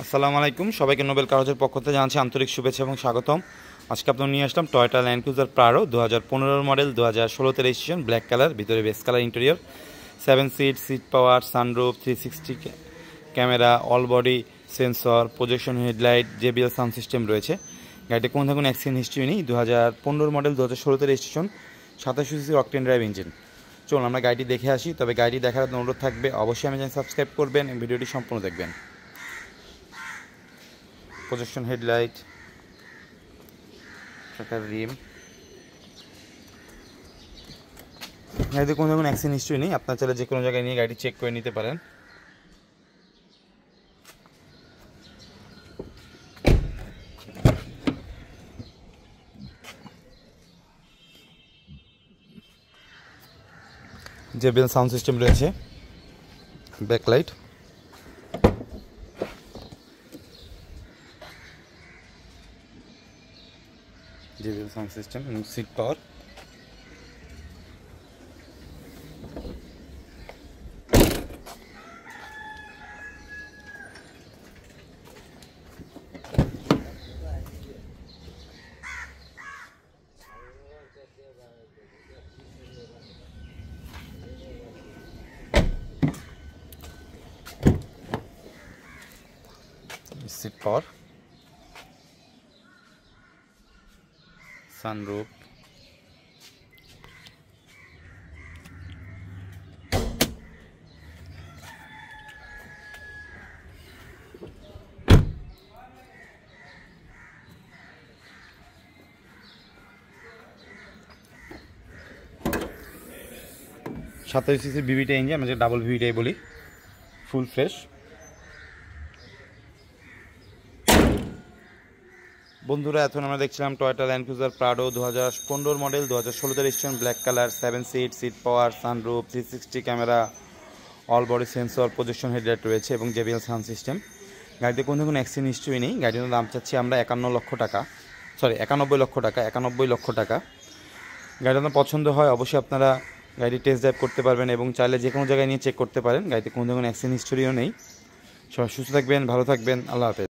আসসালামু আলাইকুম, সবাইকে নোবেল কারজের পক্ষ থেকে জানাচ্ছি আন্তরিক শুভেচ্ছা এবং স্বাগতম। আজকে আপনার নিয়ে আসলাম Toyota Land Cruiser Prado 2015 model, 2016তে রেজিস্ট্রেশন, ব্ল্যাক কালার, ভিতরে base colour interior, 7 seat power, sunroof, 360 camera, all body sensor, projection headlight, JBL sound system রয়েছে। গাড়িতে কোনো ধরনের অ্যাক্সিডেন্ট হিস্ট্রি নেই। 2015 মডেল, 2016তে registration, 27 CC octane drive engine. চলুন আমরা গাড়িটি দেখে আসি। তবে গাড়িটি দেখার অনুরোধ থাকবে, অবশ্যই আমি চ্যানেল সাবস্ক্রাইব করবেন, ভিডিওটি সম্পূর্ণ দেখবেন। প্রজেকশন হেডলাইট, ট্রাকার রিম, গাড়িতে কোনো ধরনের অ্যাক্সিডেন্ট হিস্ট্রি নেই। আপনার চাইলে যে কোনো জায়গায় নিয়ে গাড়ি চেক করে নিতে পারেন। JBL সাউন্ড সিস্টেম রয়েছে, ব্যাকলাইট, JBL সাউন্ড সিস্টেম এবং seat power. Seat power, sunroof, সাতাশ সিসি VVT ইঞ্জিন, আমরা যে ডাবল VVT বলি, ফুল ফ্রেশ। বন্ধুরা, এখন আমরা দেখছিলাম Toyota Land Cruiser Prado 2015 model, 2016তে registration, black colour, 7 seat power, sunroof, 360 camera, all body sensor, projection headlight রয়েছে এবং JBL সাউন্ড সিস্টেম। গাড়িতে কোনো অ্যাক্সিডেন্ট হিস্ট্রি নেই। গাড়ির দাম চাচ্ছি আমরা 91 লক্ষ টাকা। গাড়িটা আপনার পছন্দ হয় অবশ্যই আপনারা গাড়ি টেস্ট ড্রাইভ করতে পারবেন এবং চাইলে যে কোনো জায়গায় নিয়ে চেক করতে পারেন। গাড়িতে কোনো ধরনের অ্যাক্সিডেন্ট হিস্ট্রিও নেই। সবাই সুস্থ থাকবেন, ভালো থাকবেন, আল্লাহ হাফেজ।